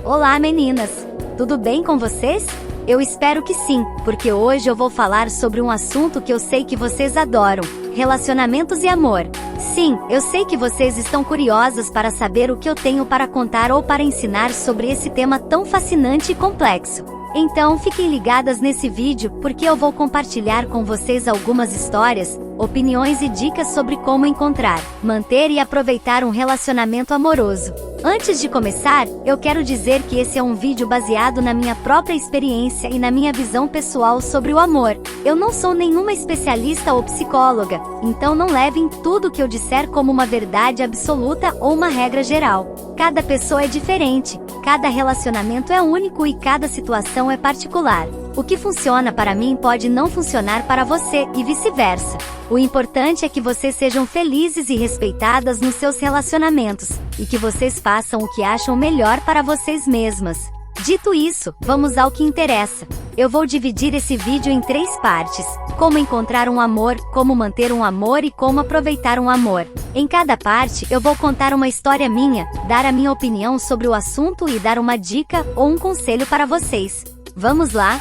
Olá meninas! Tudo bem com vocês? Eu espero que sim, porque hoje eu vou falar sobre um assunto que eu sei que vocês adoram: relacionamentos e amor. Sim, eu sei que vocês estão curiosas para saber o que eu tenho para contar ou para ensinar sobre esse tema tão fascinante e complexo. Então fiquem ligadas nesse vídeo, porque eu vou compartilhar com vocês algumas histórias, opiniões e dicas sobre como encontrar, manter e aproveitar um relacionamento amoroso. Antes de começar, eu quero dizer que esse é um vídeo baseado na minha própria experiência e na minha visão pessoal sobre o amor. Eu não sou nenhuma especialista ou psicóloga, então não levem tudo que eu disser como uma verdade absoluta ou uma regra geral. Cada pessoa é diferente, cada relacionamento é único e cada situação é particular. O que funciona para mim pode não funcionar para você e vice-versa. O importante é que vocês sejam felizes e respeitadas nos seus relacionamentos, e que vocês façam o que acham melhor para vocês mesmas. Dito isso, vamos ao que interessa. Eu vou dividir esse vídeo em 3 partes: como encontrar um amor, como manter um amor e como aproveitar um amor. Em cada parte, eu vou contar uma história minha, dar a minha opinião sobre o assunto e dar uma dica ou um conselho para vocês. Vamos lá?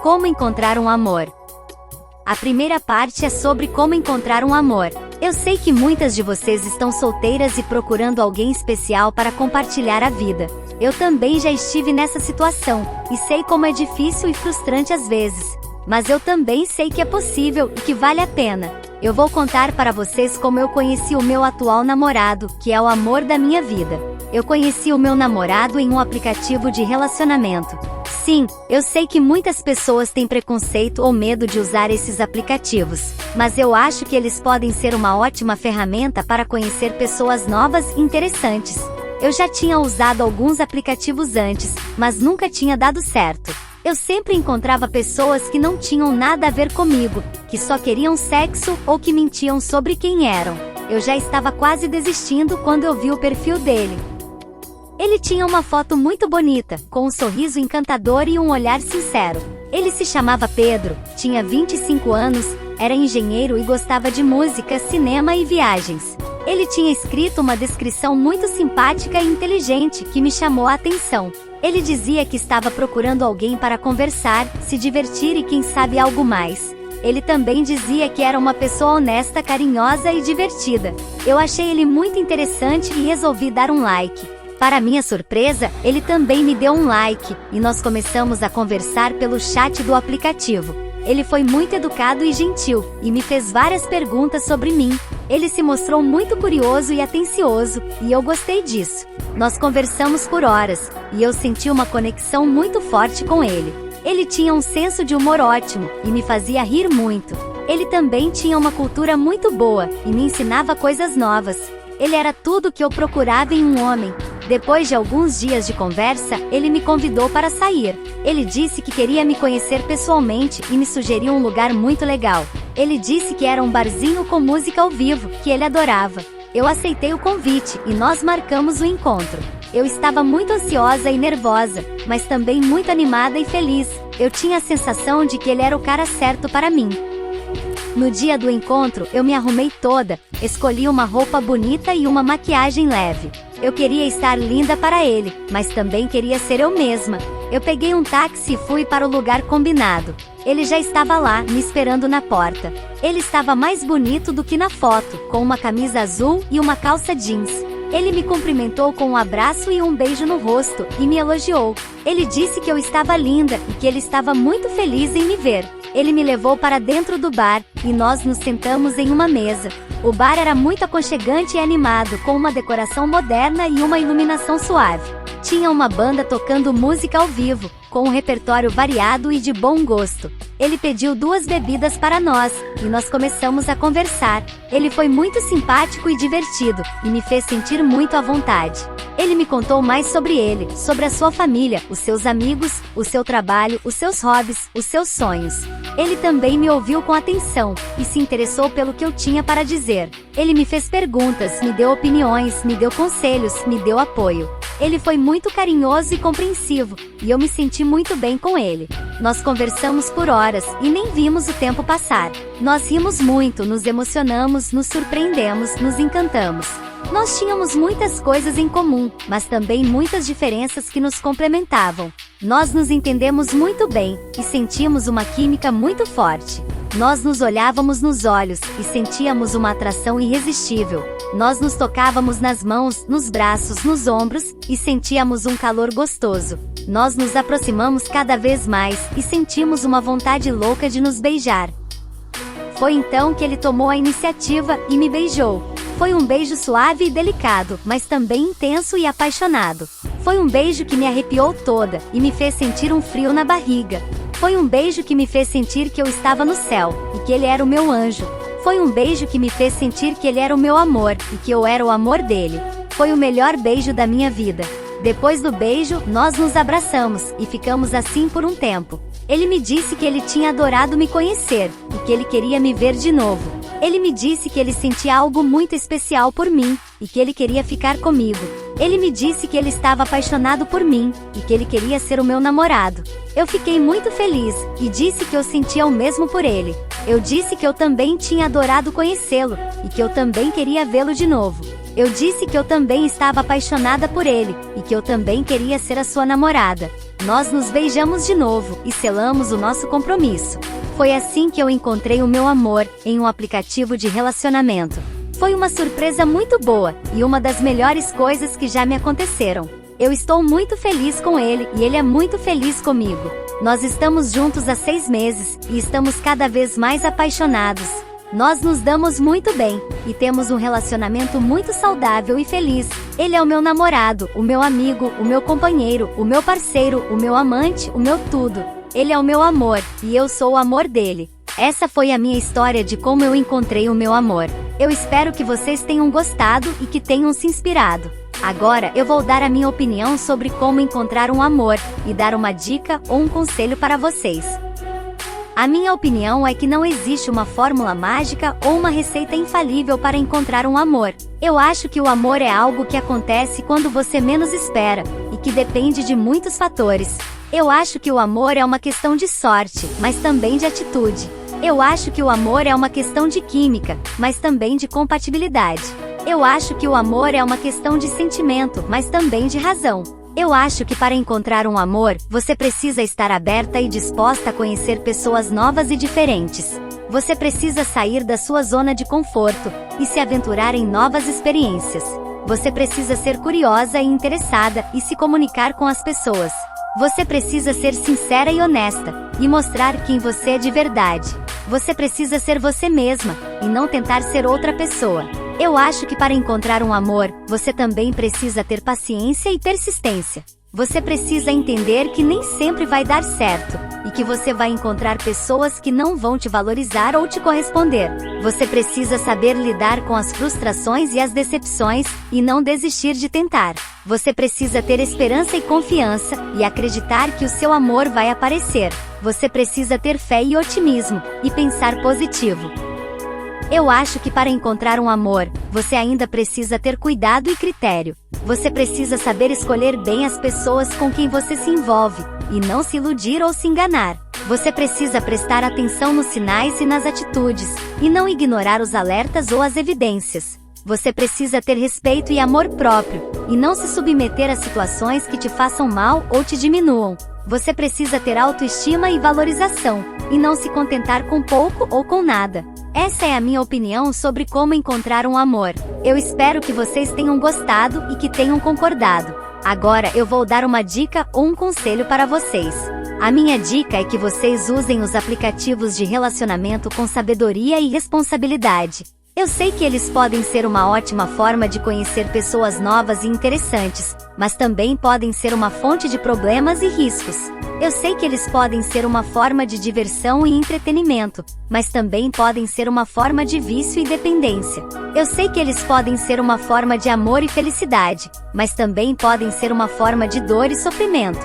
Como encontrar um amor. A primeira parte é sobre como encontrar um amor. Eu sei que muitas de vocês estão solteiras e procurando alguém especial para compartilhar a vida. Eu também já estive nessa situação, e sei como é difícil e frustrante às vezes. Mas eu também sei que é possível e que vale a pena. Eu vou contar para vocês como eu conheci o meu atual namorado, que é o amor da minha vida. Eu conheci o meu namorado em um aplicativo de relacionamento. Sim, eu sei que muitas pessoas têm preconceito ou medo de usar esses aplicativos, mas eu acho que eles podem ser uma ótima ferramenta para conhecer pessoas novas e interessantes. Eu já tinha usado alguns aplicativos antes, mas nunca tinha dado certo. Eu sempre encontrava pessoas que não tinham nada a ver comigo, que só queriam sexo ou que mentiam sobre quem eram. Eu já estava quase desistindo quando eu vi o perfil dele. Ele tinha uma foto muito bonita, com um sorriso encantador e um olhar sincero. Ele se chamava Pedro, tinha 25 anos, era engenheiro e gostava de música, cinema e viagens. Ele tinha escrito uma descrição muito simpática e inteligente que me chamou a atenção. Ele dizia que estava procurando alguém para conversar, se divertir e quem sabe algo mais. Ele também dizia que era uma pessoa honesta, carinhosa e divertida. Eu achei ele muito interessante e resolvi dar um like. Para minha surpresa, ele também me deu um like, e nós começamos a conversar pelo chat do aplicativo. Ele foi muito educado e gentil, e me fez várias perguntas sobre mim. Ele se mostrou muito curioso e atencioso, e eu gostei disso. Nós conversamos por horas, e eu senti uma conexão muito forte com ele. Ele tinha um senso de humor ótimo, e me fazia rir muito. Ele também tinha uma cultura muito boa, e me ensinava coisas novas. Ele era tudo o que eu procurava em um homem. Depois de alguns dias de conversa, ele me convidou para sair. Ele disse que queria me conhecer pessoalmente e me sugeriu um lugar muito legal. Ele disse que era um barzinho com música ao vivo, que ele adorava. Eu aceitei o convite e nós marcamos o encontro. Eu estava muito ansiosa e nervosa, mas também muito animada e feliz. Eu tinha a sensação de que ele era o cara certo para mim. No dia do encontro, eu me arrumei toda, escolhi uma roupa bonita e uma maquiagem leve. Eu queria estar linda para ele, mas também queria ser eu mesma. Eu peguei um táxi e fui para o lugar combinado. Ele já estava lá, me esperando na porta. Ele estava mais bonito do que na foto, com uma camisa azul e uma calça jeans. Ele me cumprimentou com um abraço e um beijo no rosto, e me elogiou. Ele disse que eu estava linda e que ele estava muito feliz em me ver. Ele me levou para dentro do bar, e nós nos sentamos em uma mesa. O bar era muito aconchegante e animado, com uma decoração moderna e uma iluminação suave. Tinha uma banda tocando música ao vivo, com um repertório variado e de bom gosto. Ele pediu 2 bebidas para nós, e nós começamos a conversar. Ele foi muito simpático e divertido, e me fez sentir muito à vontade. Ele me contou mais sobre ele, sobre a sua família, os seus amigos, o seu trabalho, os seus hobbies, os seus sonhos. Ele também me ouviu com atenção, e se interessou pelo que eu tinha para dizer. Ele me fez perguntas, me deu opiniões, me deu conselhos, me deu apoio. Ele foi muito carinhoso e compreensivo, e eu me senti muito bem com ele. Nós conversamos por horas, e nem vimos o tempo passar. Nós rimos muito, nos emocionamos, nos surpreendemos, nos encantamos. Nós tínhamos muitas coisas em comum, mas também muitas diferenças que nos complementavam. Nós nos entendemos muito bem e sentíamos uma química muito forte. Nós nos olhávamos nos olhos e sentíamos uma atração irresistível. Nós nos tocávamos nas mãos, nos braços, nos ombros e sentíamos um calor gostoso. Nós nos aproximamos cada vez mais e sentimos uma vontade louca de nos beijar. Foi então que ele tomou a iniciativa e me beijou. Foi um beijo suave e delicado, mas também intenso e apaixonado. Foi um beijo que me arrepiou toda e me fez sentir um frio na barriga. Foi um beijo que me fez sentir que eu estava no céu e que ele era o meu anjo. Foi um beijo que me fez sentir que ele era o meu amor e que eu era o amor dele. Foi o melhor beijo da minha vida. Depois do beijo, nós nos abraçamos e ficamos assim por um tempo. Ele me disse que ele tinha adorado me conhecer e que ele queria me ver de novo. Ele me disse que ele sentia algo muito especial por mim e que ele queria ficar comigo. Ele me disse que ele estava apaixonado por mim e que ele queria ser o meu namorado. Eu fiquei muito feliz e disse que eu sentia o mesmo por ele. Eu disse que eu também tinha adorado conhecê-lo e que eu também queria vê-lo de novo. Eu disse que eu também estava apaixonada por ele e que eu também queria ser a sua namorada. Nós nos beijamos de novo e selamos o nosso compromisso. Foi assim que eu encontrei o meu amor em um aplicativo de relacionamento. Foi uma surpresa muito boa e uma das melhores coisas que já me aconteceram. Eu estou muito feliz com ele e ele é muito feliz comigo. Nós estamos juntos há 6 meses e estamos cada vez mais apaixonados. Nós nos damos muito bem e temos um relacionamento muito saudável e feliz. Ele é o meu namorado, o meu amigo, o meu companheiro, o meu parceiro, o meu amante, o meu tudo. Ele é o meu amor e eu sou o amor dele. Essa foi a minha história de como eu encontrei o meu amor. Eu espero que vocês tenham gostado e que tenham se inspirado. Agora eu vou dar a minha opinião sobre como encontrar um amor e dar uma dica ou um conselho para vocês. A minha opinião é que não existe uma fórmula mágica ou uma receita infalível para encontrar um amor. Eu acho que o amor é algo que acontece quando você menos espera e que depende de muitos fatores. Eu acho que o amor é uma questão de sorte, mas também de atitude. Eu acho que o amor é uma questão de química, mas também de compatibilidade. Eu acho que o amor é uma questão de sentimento, mas também de razão. Eu acho que para encontrar um amor, você precisa estar aberta e disposta a conhecer pessoas novas e diferentes. Você precisa sair da sua zona de conforto e se aventurar em novas experiências. Você precisa ser curiosa e interessada e se comunicar com as pessoas. Você precisa ser sincera e honesta e mostrar quem você é de verdade. Você precisa ser você mesma e não tentar ser outra pessoa. Eu acho que para encontrar um amor, você também precisa ter paciência e persistência. Você precisa entender que nem sempre vai dar certo, e que você vai encontrar pessoas que não vão te valorizar ou te corresponder. Você precisa saber lidar com as frustrações e as decepções, e não desistir de tentar. Você precisa ter esperança e confiança, e acreditar que o seu amor vai aparecer. Você precisa ter fé e otimismo, e pensar positivo. Eu acho que para encontrar um amor, você ainda precisa ter cuidado e critério. Você precisa saber escolher bem as pessoas com quem você se envolve, e não se iludir ou se enganar. Você precisa prestar atenção nos sinais e nas atitudes, e não ignorar os alertas ou as evidências. Você precisa ter respeito e amor próprio, e não se submeter a situações que te façam mal ou te diminuam. Você precisa ter autoestima e valorização, e não se contentar com pouco ou com nada. Essa é a minha opinião sobre como encontrar um amor. Eu espero que vocês tenham gostado e que tenham concordado. Agora eu vou dar uma dica ou um conselho para vocês. A minha dica é que vocês usem os aplicativos de relacionamento com sabedoria e responsabilidade. Eu sei que eles podem ser uma ótima forma de conhecer pessoas novas e interessantes, mas também podem ser uma fonte de problemas e riscos. Eu sei que eles podem ser uma forma de diversão e entretenimento, mas também podem ser uma forma de vício e dependência. Eu sei que eles podem ser uma forma de amor e felicidade, mas também podem ser uma forma de dor e sofrimento.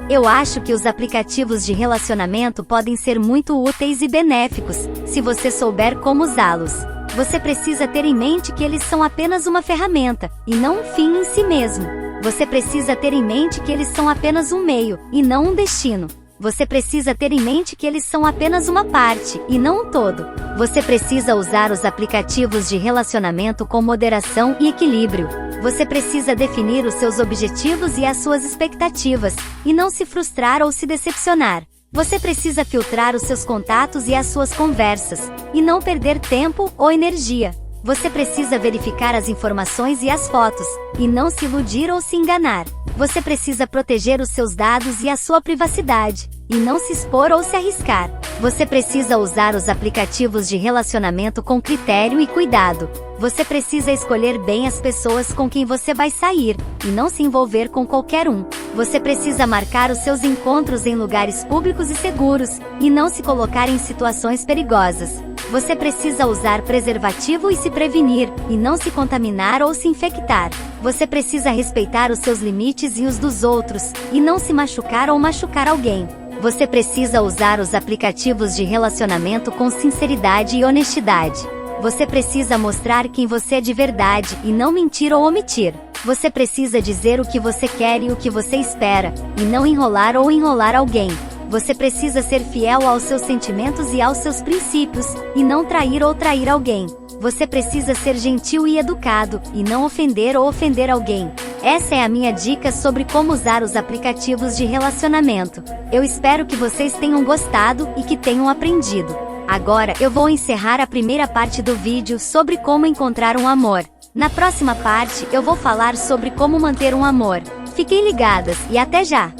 Eu acho que os aplicativos de relacionamento podem ser muito úteis e benéficos, se você souber como usá-los. Você precisa ter em mente que eles são apenas uma ferramenta, e não um fim em si mesmo. Você precisa ter em mente que eles são apenas um meio, e não um destino. você precisa ter em mente que eles são apenas uma parte, e não um todo. Você precisa usar os aplicativos de relacionamento com moderação e equilíbrio. Você precisa definir os seus objetivos e as suas expectativas, e não se frustrar ou se decepcionar. Você precisa filtrar os seus contatos e as suas conversas, e não perder tempo ou energia. Você precisa verificar as informações e as fotos, e não se iludir ou se enganar. Você precisa proteger os seus dados e a sua privacidade, e não se expor ou se arriscar. Você precisa usar os aplicativos de relacionamento com critério e cuidado. Você precisa escolher bem as pessoas com quem você vai sair, e não se envolver com qualquer um. Você precisa marcar os seus encontros em lugares públicos e seguros, e não se colocar em situações perigosas. Você precisa usar preservativo e se prevenir, e não se contaminar ou se infectar. Você precisa respeitar os seus limites e os dos outros, e não se machucar ou machucar alguém. Você precisa usar os aplicativos de relacionamento com sinceridade e honestidade. Você precisa mostrar quem você é de verdade, e não mentir ou omitir. Você precisa dizer o que você quer e o que você espera, e não enrolar ou enrolar alguém. Você precisa ser fiel aos seus sentimentos e aos seus princípios, e não trair ou trair alguém. Você precisa ser gentil e educado, e não ofender ou ofender alguém. Essa é a minha dica sobre como usar os aplicativos de relacionamento. Eu espero que vocês tenham gostado e que tenham aprendido. Agora eu vou encerrar a primeira parte do vídeo sobre como encontrar um amor. Na próxima parte eu vou falar sobre como manter um amor. Fiquem ligadas e até já!